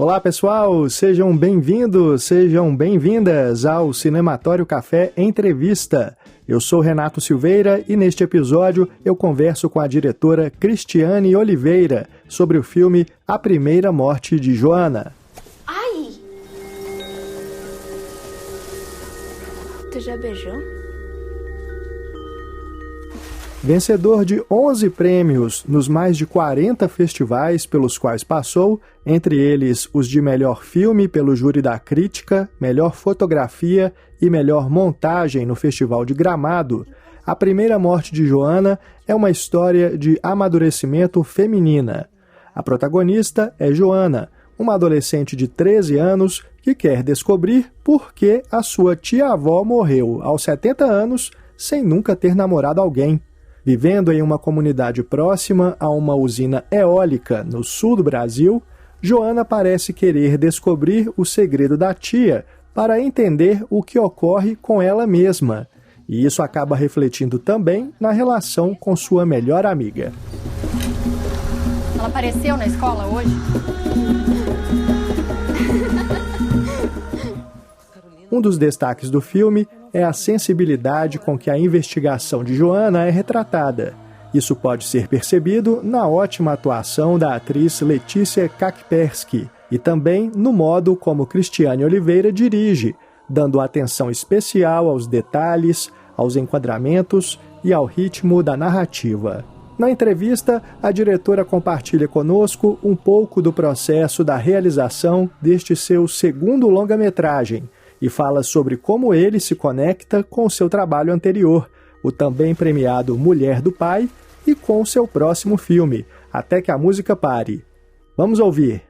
Olá pessoal, sejam bem-vindos, sejam bem-vindas ao Cinematório Café Entrevista. Eu sou Renato Silveira e neste episódio eu converso com a diretora Cristiane Oliveira sobre o filme A Primeira Morte de Joana. Ai! Tu já beijou? Vencedor de 11 prêmios nos mais de 40 festivais pelos quais passou, entre eles os de melhor filme pelo júri da crítica, melhor fotografia e melhor montagem no Festival de Gramado, A Primeira Morte de Joana é uma história de amadurecimento feminina. A protagonista é Joana, uma adolescente de 13 anos que quer descobrir por que a sua tia-avó morreu aos 70 anos sem nunca ter namorado alguém. Vivendo em uma comunidade próxima a uma usina eólica no sul do Brasil, Joana parece querer descobrir o segredo da tia para entender o que ocorre com ela mesma. E isso acaba refletindo também na relação com sua melhor amiga. Ela apareceu na escola hoje? Um dos destaques do filme é a sensibilidade com que a investigação de Joana é retratada. Isso pode ser percebido na ótima atuação da atriz Letícia Kakpersky e também no modo como Cristiane Oliveira dirige, dando atenção especial aos detalhes, aos enquadramentos e ao ritmo da narrativa. Na entrevista, a diretora compartilha conosco um pouco do processo da realização deste seu segundo longa-metragem, e fala sobre como ele se conecta com seu trabalho anterior, o também premiado Mulher do Pai, e com seu próximo filme, Até que a Música Pare. Vamos ouvir.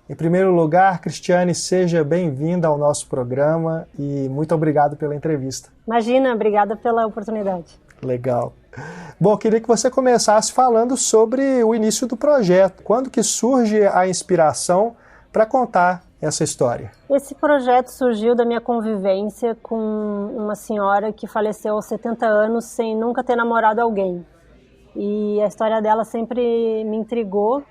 Em primeiro lugar, Cristiane, seja bem-vinda ao nosso programa e muito obrigado pela entrevista. Imagina, obrigada pela oportunidade. Legal. Bom, queria que você começasse falando sobre o início do projeto. Quando que surge a inspiração para contar essa história? Esse projeto surgiu da minha convivência com uma senhora que faleceu aos 70 anos sem nunca ter namorado alguém. E a história dela sempre me intrigou.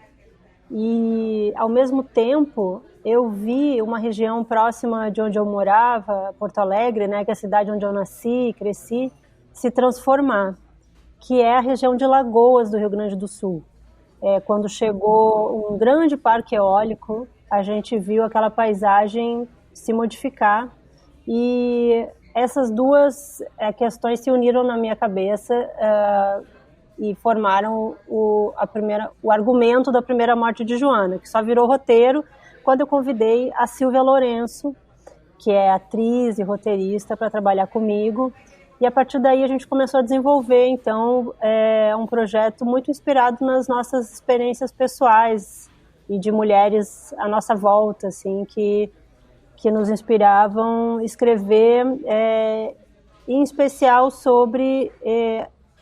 E, ao mesmo tempo, eu vi uma região próxima de onde eu morava, Porto Alegre, né, que é a cidade onde eu nasci e cresci, se transformar, que é a região de Lagoas do Rio Grande do Sul. Quando chegou um grande parque eólico, a gente viu aquela paisagem se modificar e essas duas questões se uniram na minha cabeça e formaram o argumento da Primeira Morte de Joana, que só virou roteiro quando eu convidei a Silvia Lourenço, que é atriz e roteirista, para trabalhar comigo. E a partir daí a gente começou a desenvolver, então, um projeto muito inspirado nas nossas experiências pessoais e de mulheres à nossa volta, assim, que nos inspiravam a escrever, em especial sobre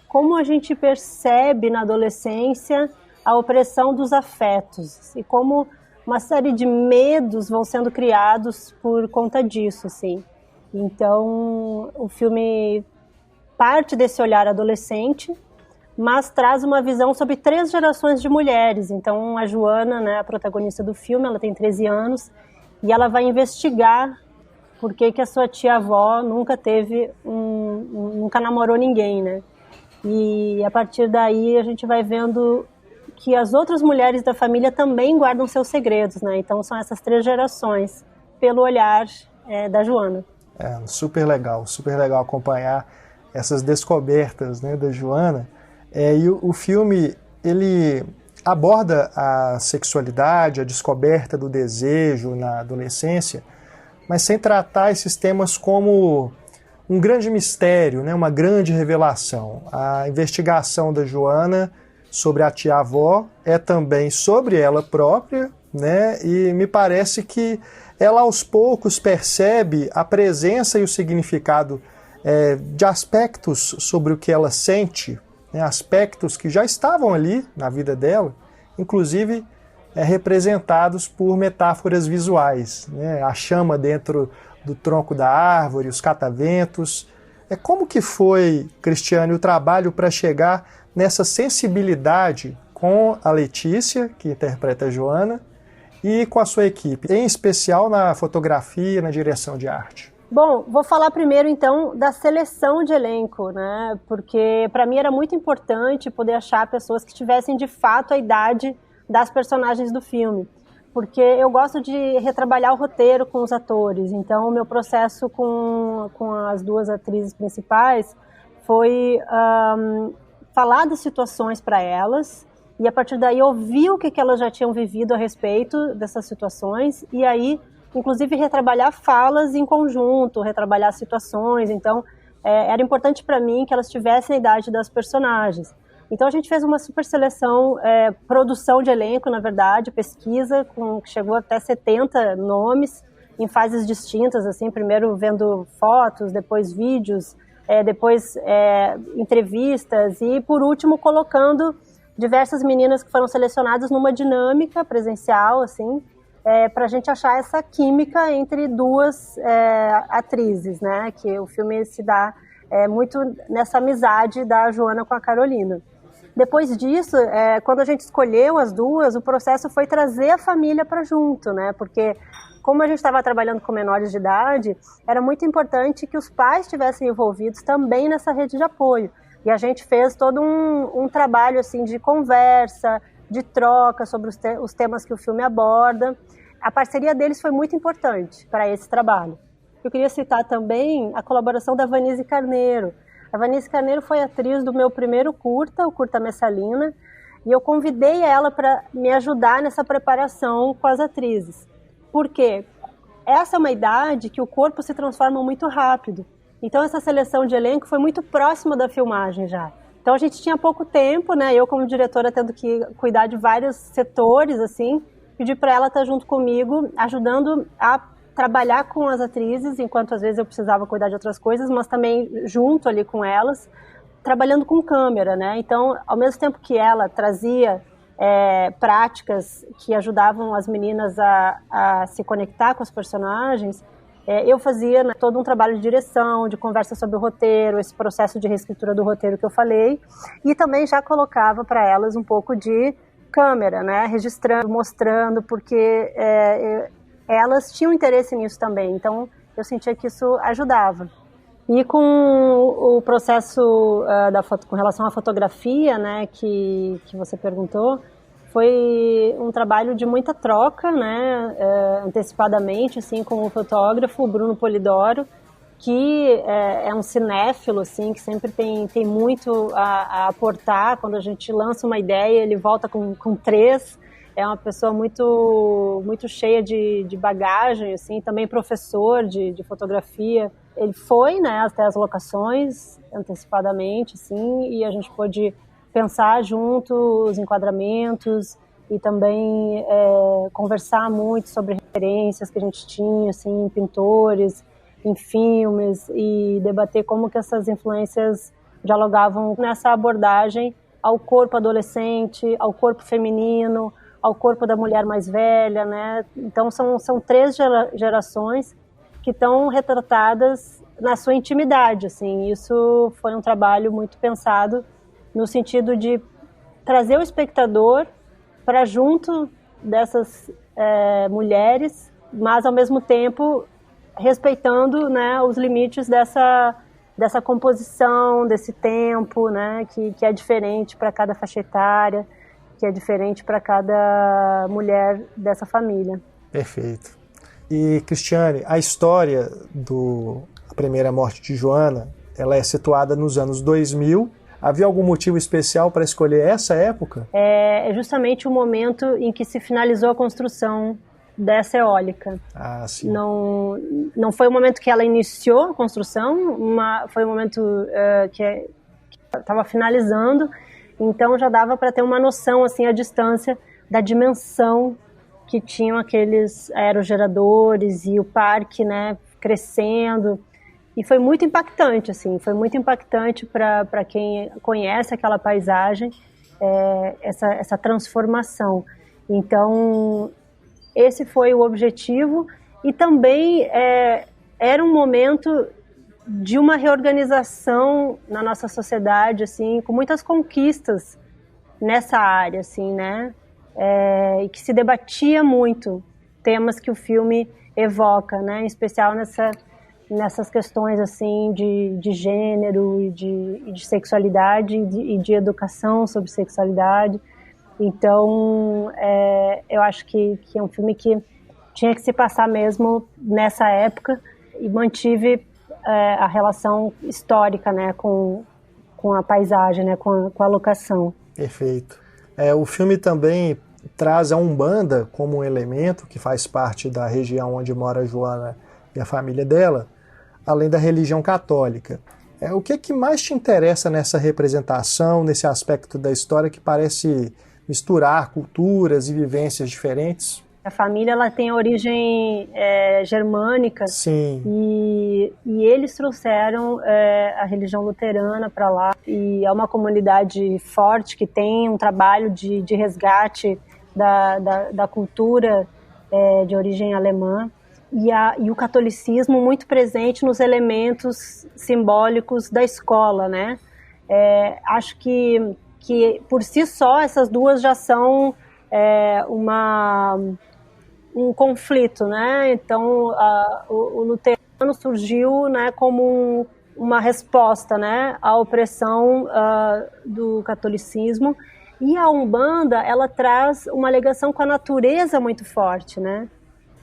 como a gente percebe na adolescência a opressão dos afetos e como uma série de medos vão sendo criados por conta disso, assim. Então, o filme parte desse olhar adolescente, mas traz uma visão sobre 3 gerações de mulheres. Então, a Joana, né, a protagonista do filme, ela tem 13 anos e ela vai investigar por que a sua tia-avó nunca namorou ninguém, né? E a partir daí a gente vai vendo que as outras mulheres da família também guardam seus segredos, né? Então, são essas 3 gerações pelo olhar da Joana. Super legal acompanhar essas descobertas, né, da Joana. E o filme, ele aborda a sexualidade, a descoberta do desejo na adolescência, mas sem tratar esses temas como um grande mistério, né, uma grande revelação. A investigação da Joana sobre a tia-avó é também sobre ela própria, né, e me parece que ela aos poucos percebe a presença e o significado de aspectos sobre o que ela sente, né, aspectos que já estavam ali na vida dela, inclusive representados por metáforas visuais, né, a chama dentro do tronco da árvore, os cataventos. Como que foi, Cristiane, o trabalho para chegar nessa sensibilidade com a Letícia, que interpreta a Joana, e com a sua equipe, em especial na fotografia e na direção de arte? Bom, vou falar primeiro então da seleção de elenco, né? Porque para mim era muito importante poder achar pessoas que tivessem de fato a idade das personagens do filme. Porque eu gosto de retrabalhar o roteiro com os atores. Então o meu processo com as duas atrizes principais foi falar das situações para elas e a partir daí ouvir o que elas já tinham vivido a respeito dessas situações e aí inclusive retrabalhar falas em conjunto, retrabalhar situações. Então, era importante para mim que elas tivessem a idade das personagens. Então, a gente fez uma super seleção, produção de elenco, na verdade, pesquisa, que chegou até 70 nomes, em fases distintas, assim, primeiro vendo fotos, depois vídeos, depois entrevistas e, por último, colocando diversas meninas que foram selecionadas numa dinâmica presencial, assim, para a gente achar essa química entre duas atrizes, né? Que o filme se dá muito nessa amizade da Joana com a Carolina. Depois disso, quando a gente escolheu as duas, o processo foi trazer a família para junto, né? Porque como a gente estava trabalhando com menores de idade, era muito importante que os pais estivessem envolvidos também nessa rede de apoio. E a gente fez todo um trabalho assim de conversa, de troca sobre os temas que o filme aborda. A parceria deles foi muito importante para esse trabalho. Eu queria citar também a colaboração da Vanise Carneiro. A Vanise Carneiro foi atriz do meu primeiro curta, o Curta Messalina, e eu convidei ela para me ajudar nessa preparação com as atrizes. Por quê? Essa é uma idade que o corpo se transforma muito rápido. Então essa seleção de elenco foi muito próxima da filmagem já. Então a gente tinha pouco tempo, né? Eu como diretora tendo que cuidar de vários setores, assim, pedi para ela estar junto comigo, ajudando a trabalhar com as atrizes, enquanto às vezes eu precisava cuidar de outras coisas, mas também junto ali com elas, trabalhando com câmera, né? Então, ao mesmo tempo que ela trazia práticas que ajudavam as meninas a se conectar com os personagens, eu fazia, né, todo um trabalho de direção, de conversa sobre o roteiro, esse processo de reescritura do roteiro que eu falei, e também já colocava para elas um pouco de câmera, né, registrando, mostrando, porque elas tinham interesse nisso também, então eu sentia que isso ajudava. E com o processo com relação à fotografia, né, que você perguntou, foi um trabalho de muita troca, né, antecipadamente, assim, com o fotógrafo Bruno Polidoro, que é um cinéfilo, assim, que sempre tem muito a aportar. Quando a gente lança uma ideia, ele volta com 3. É uma pessoa muito, muito cheia de bagagem, assim, também professor de fotografia. Ele foi, né, até as locações antecipadamente, assim, e a gente pôde pensar junto os enquadramentos e também conversar muito sobre referências que a gente tinha, assim, em pintores, em filmes, e debater como que essas influências dialogavam nessa abordagem ao corpo adolescente, ao corpo feminino, ao corpo da mulher mais velha, né? Então são 3 gerações que estão retratadas na sua intimidade, assim. Isso foi um trabalho muito pensado no sentido de trazer o espectador para junto dessas mulheres, mas ao mesmo tempo respeitando, né, os limites dessa composição, desse tempo, né, que é diferente para cada faixa etária, que é diferente para cada mulher dessa família. Perfeito. E, Cristiane, a história A Primeira Morte de Joana, ela é situada nos anos 2000. Havia algum motivo especial para escolher essa época? É justamente o momento em que se finalizou a construção dessa eólica. Ah, sim. Não foi o momento que ela iniciou a construção, foi o momento que estava finalizando, então já dava para ter uma noção, assim, à distância da dimensão que tinham aqueles aerogeradores e o parque, né, crescendo. E foi muito impactante, assim, foi muito impactante para quem conhece aquela paisagem, essa transformação. Então, esse foi o objetivo, e também era um momento de uma reorganização na nossa sociedade, assim, com muitas conquistas nessa área, assim, né? E que se debatia muito temas que o filme evoca, né? Em especial nessas questões assim de gênero e de sexualidade e de educação sobre sexualidade. Então, eu acho que é um filme que tinha que se passar mesmo nessa época e mantive a relação histórica, né, com a paisagem, né, com a locação. Perfeito. O filme também traz a Umbanda como um elemento que faz parte da região onde mora a Joana e a família dela, além da religião católica. O que mais te interessa nessa representação, nesse aspecto da história que parece misturar culturas e vivências diferentes? A família ela tem origem germânica. Sim. E eles trouxeram a religião luterana para lá. E é uma comunidade forte que tem um trabalho de resgate da cultura de origem alemã. E o catolicismo muito presente nos elementos simbólicos da escola, né? Acho que por si só essas duas já são um conflito, né? Então o luterano surgiu, né, como uma resposta, né, à opressão do catolicismo, e a Umbanda ela traz uma ligação com a natureza muito forte, né?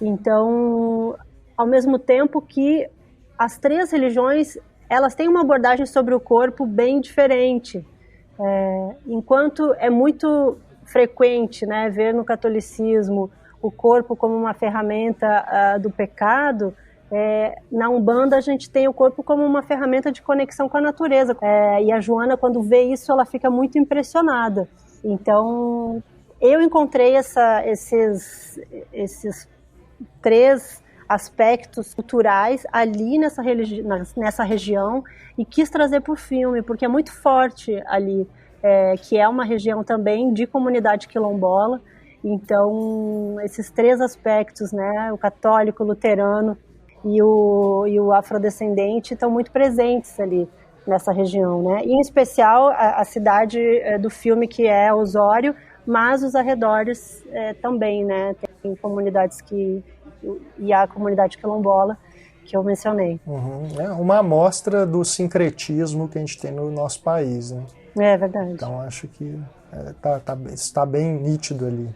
Então, ao mesmo tempo que as três religiões elas têm uma abordagem sobre o corpo bem diferente, enquanto é muito frequente, né, ver no catolicismo o corpo como uma ferramenta do pecado, na Umbanda a gente tem o corpo como uma ferramenta de conexão com a natureza. E a Joana, quando vê isso, ela fica muito impressionada. Então, eu encontrei esses três aspectos culturais ali nessa região e quis trazer para o filme, porque é muito forte ali, que é uma região também de comunidade quilombola. Então, esses três aspectos, né, o católico, o luterano e o afrodescendente estão muito presentes ali nessa região, né? E, em especial, a cidade do filme, que é Osório, mas os arredores também, né? Tem comunidades e a comunidade quilombola que eu mencionei. Uhum. É uma amostra do sincretismo que a gente tem no nosso país, né? É verdade. Então, acho que está bem nítido ali.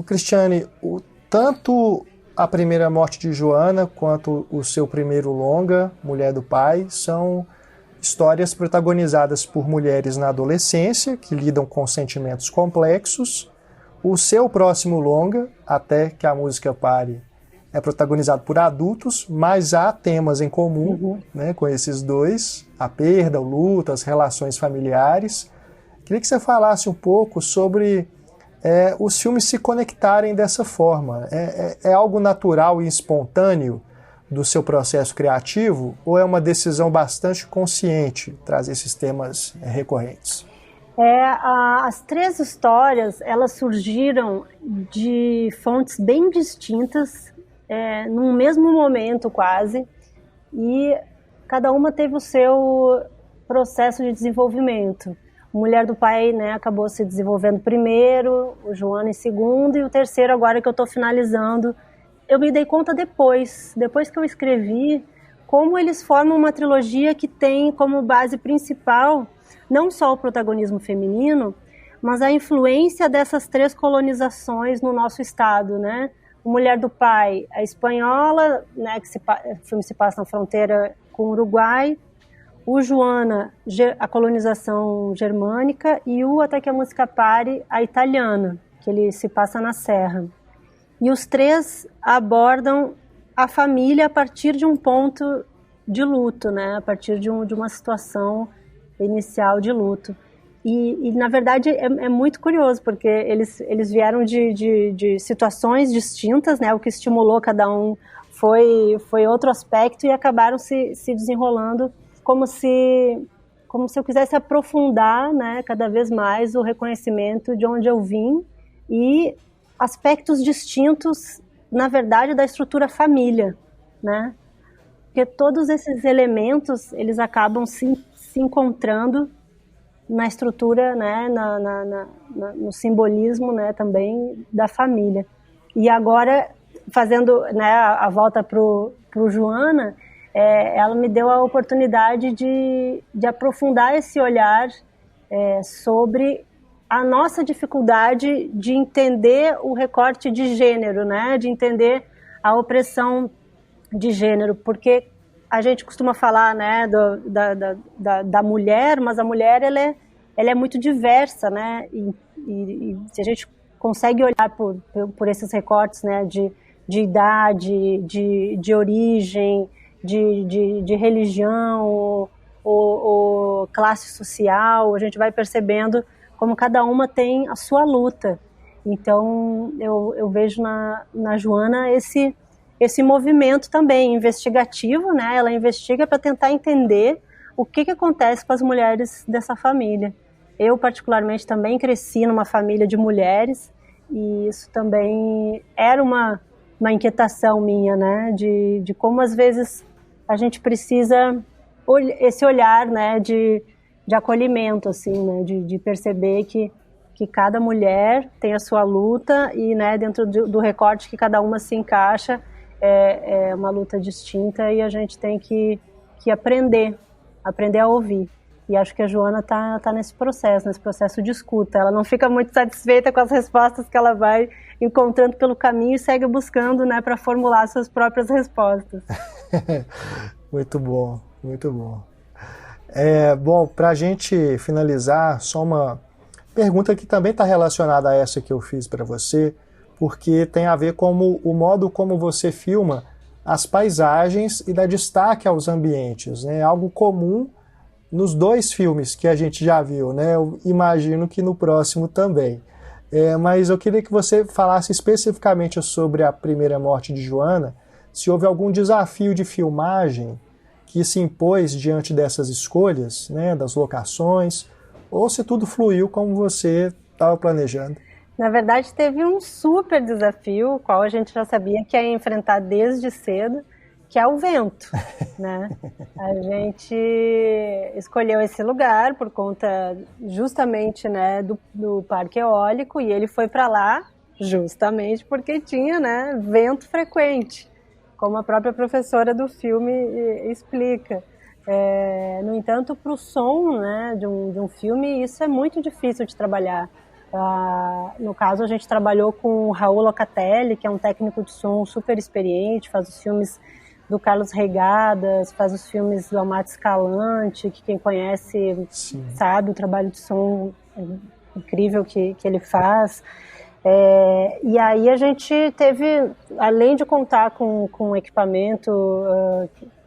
Cristiane, tanto a primeira morte de Joana quanto o seu primeiro longa, Mulher do Pai, são histórias protagonizadas por mulheres na adolescência que lidam com sentimentos complexos. O seu próximo longa, Até que a Música Pare, é protagonizado por adultos, mas há temas em comum, né, com esses dois: a perda, o luto, as relações familiares. Queria que você falasse um pouco sobre os filmes se conectarem dessa forma. É algo natural e espontâneo do seu processo criativo, ou é uma decisão bastante consciente trazer esses temas recorrentes? As três histórias, elas surgiram de fontes bem distintas, num mesmo momento quase, e cada uma teve o seu processo de desenvolvimento. Mulher do Pai, né, acabou se desenvolvendo primeiro, o Joana em segundo, e o terceiro agora que eu estou finalizando. Eu me dei conta depois que eu escrevi, como eles formam uma trilogia que tem como base principal não só o protagonismo feminino, mas a influência dessas três colonizações no nosso estado, né? Mulher do Pai, a espanhola, né, o filme se passa na fronteira com o Uruguai. O Joana, a colonização germânica, e o Até que a Música Pare, a italiana, que ele se passa na Serra. E os três abordam a família a partir de um ponto de luto, né? A partir de uma situação inicial de luto. E na verdade, é muito curioso, porque eles vieram de situações distintas, né? O que estimulou cada um foi outro aspecto, e acabaram se desenrolando como se eu quisesse aprofundar, né, cada vez mais o reconhecimento de onde eu vim e aspectos distintos, na verdade, da estrutura família, né? porque todos esses elementos, eles acabam se encontrando na estrutura, né, no simbolismo, né, também da família. E agora, fazendo, né, a volta pro Joana, ela me deu a oportunidade de aprofundar esse olhar sobre a nossa dificuldade de entender o recorte de gênero, né, de entender a opressão de gênero, porque a gente costuma falar, né, da mulher, mas a mulher ela é muito diversa, né, e se a gente consegue olhar por esses recortes, né, de idade, de origem, de religião ou classe social, a gente vai percebendo como cada uma tem a sua luta. Então eu vejo na Joana esse movimento também investigativo, né? Ela investiga para tentar entender o que acontece com as mulheres dessa família. Eu, particularmente, também cresci numa família de mulheres e isso também era uma inquietação minha, né? De como, às vezes, a gente precisa esse olhar, né? De acolhimento, assim, né? De perceber que cada mulher tem a sua luta e, né, dentro do recorte que cada uma se encaixa, é uma luta distinta e a gente tem que aprender a ouvir. E acho que a Joana tá nesse processo de escuta. Ela não fica muito satisfeita com as respostas que ela vai encontrando pelo caminho e segue buscando, né, para formular suas próprias respostas. Muito bom, muito bom. Bom, para a gente finalizar, só uma pergunta que também está relacionada a essa que eu fiz para você, porque tem a ver com o modo como você filma as paisagens e dá destaque aos ambientes, né? Algo comum nos dois filmes que a gente já viu, né? Eu imagino que no próximo também. Mas eu queria que você falasse especificamente sobre a primeira morte de Joana, se houve algum desafio de filmagem que se impôs diante dessas escolhas, né, das locações, ou se tudo fluiu como você estava planejando. Na verdade, teve um super desafio, o qual a gente já sabia que ia enfrentar desde cedo, que é o vento, né? A gente escolheu esse lugar por conta justamente, né, do parque eólico, e ele foi para lá justamente porque tinha, né, vento frequente, como a própria professora do filme explica. No entanto, para o som, né, de um filme, isso é muito difícil de trabalhar. No caso, a gente trabalhou com o Raul Locatelli, que é um técnico de som super experiente, faz os filmes do Carlos Reigadas, faz os filmes do Amado Escalante, que quem conhece Sim. sabe o trabalho de som incrível que ele faz. E aí a gente teve, além de contar com o equipamento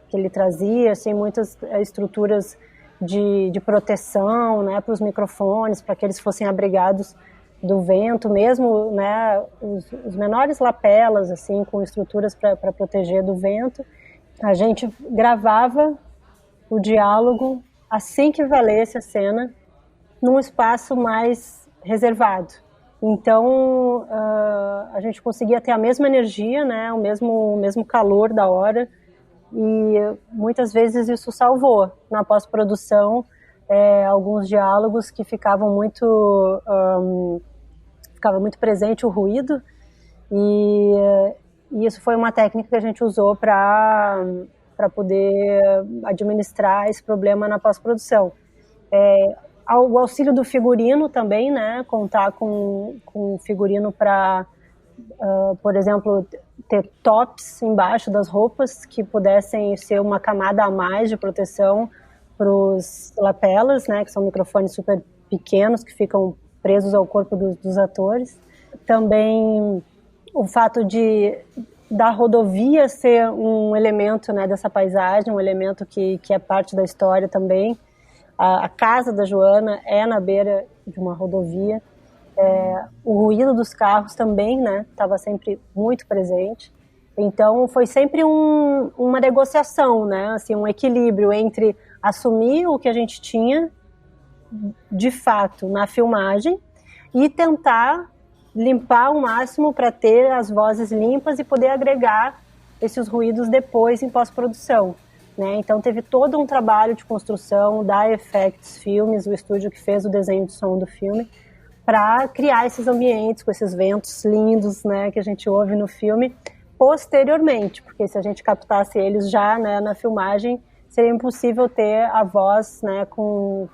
que ele trazia, assim, muitas estruturas de proteção, né, para os microfones, para que eles fossem abrigados do vento, mesmo, né, os menores lapelas, assim, com estruturas para proteger do vento. A gente gravava o diálogo assim que valesse a cena, num espaço mais reservado. Então, a gente conseguia ter a mesma energia, né, o mesmo calor da hora, e muitas vezes isso salvou na pós-produção alguns diálogos que ficava muito presente o ruído, e isso foi uma técnica que a gente usou para poder administrar esse problema na pós-produção. O auxílio do figurino também, né, contar com figurino para, por exemplo, ter tops embaixo das roupas que pudessem ser uma camada a mais de proteção para os lapelas, né, que são microfones super pequenos que ficam presos ao corpo dos atores. Também o fato da rodovia ser um elemento, né, dessa paisagem, um elemento que é parte da história também. A casa da Joana é na beira de uma rodovia. O ruído dos carros também, né, estava sempre muito presente. Então foi sempre uma negociação, né, assim, um equilíbrio entre assumir o que a gente tinha de fato na filmagem e tentar limpar o máximo para ter as vozes limpas e poder agregar esses ruídos depois em pós-produção, né? Então teve todo um trabalho de construção da Effects Filmes, o estúdio que fez o desenho de som do filme, para criar esses ambientes com esses ventos lindos, né, que a gente ouve no filme posteriormente, porque se a gente captasse eles já, né, na filmagem, seria impossível ter a voz, né, com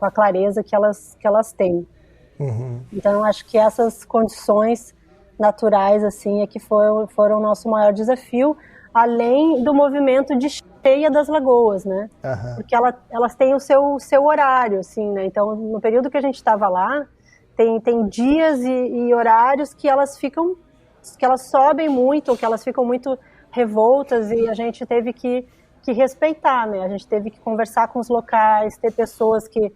a clareza que elas têm. Uhum. Então eu acho que essas condições naturais assim é que foram o nosso maior desafio, além do movimento de cheia das lagoas, né? Uhum. Porque elas têm o seu horário, assim, né? Então, no período que a gente estava lá, tem dias e horários que elas sobem muito, ou que elas ficam muito revoltas, e a gente teve que respeitar, né? A gente teve que conversar com os locais, ter pessoas que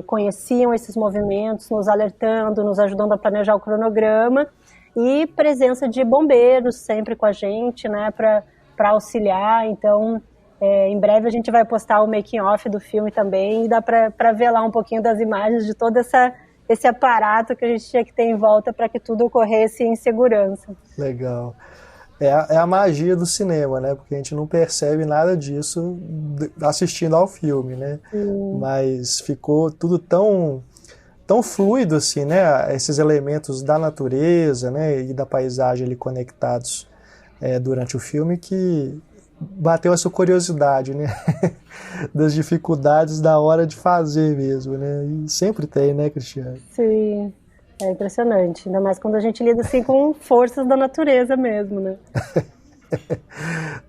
conheciam esses movimentos, nos alertando, nos ajudando a planejar o cronograma, e presença de bombeiros sempre com a gente, né, para auxiliar. Então, em breve a gente vai postar o making off do filme também, e dá para ver lá um pouquinho das imagens de todo esse aparato que a gente tinha que ter em volta para que tudo ocorresse em segurança. Legal. É a magia do cinema, né? Porque a gente não percebe nada disso assistindo ao filme, né? Mas ficou tudo tão fluido, assim, né? Esses elementos da natureza, né? E da paisagem ali conectados durante o filme, que bateu essa curiosidade, né? Das dificuldades da hora de fazer mesmo, né? E sempre tem, né, Cristiane? Sim. É impressionante, ainda mais quando a gente lida assim com forças da natureza mesmo, né?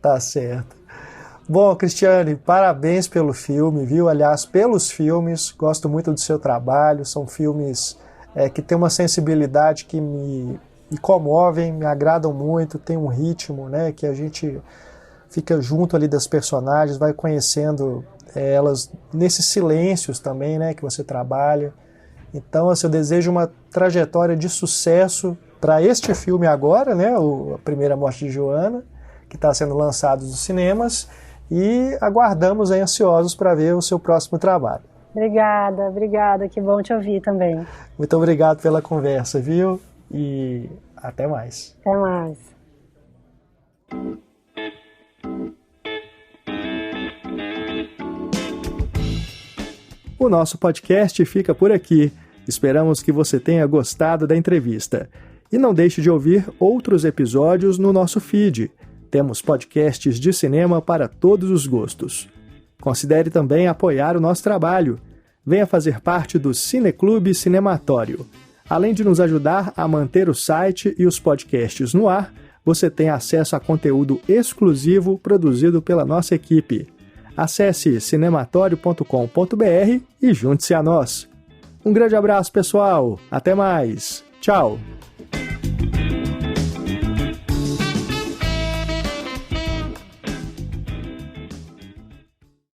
Tá certo. Bom, Cristiane, parabéns pelo filme, viu? Aliás, pelos filmes, gosto muito do seu trabalho, são filmes que têm uma sensibilidade que me comovem, me agradam muito, tem um ritmo, né, que a gente fica junto ali das personagens, vai conhecendo elas nesses silêncios também, né, que você trabalha. Então, assim, eu desejo uma trajetória de sucesso para este filme agora, né, A Primeira Morte de Joana, que está sendo lançado nos cinemas, e aguardamos aí ansiosos para ver o seu próximo trabalho. Obrigada, que bom te ouvir também. Muito obrigado pela conversa, viu? E até mais. Até mais. O nosso podcast fica por aqui. Esperamos que você tenha gostado da entrevista. E não deixe de ouvir outros episódios no nosso feed. Temos podcasts de cinema para todos os gostos. Considere também apoiar o nosso trabalho. Venha fazer parte do Cineclube Cinematório. Além de nos ajudar a manter o site e os podcasts no ar, você tem acesso a conteúdo exclusivo produzido pela nossa equipe. Acesse cinematório.com.br e junte-se a nós. Um grande abraço, pessoal. Até mais. Tchau.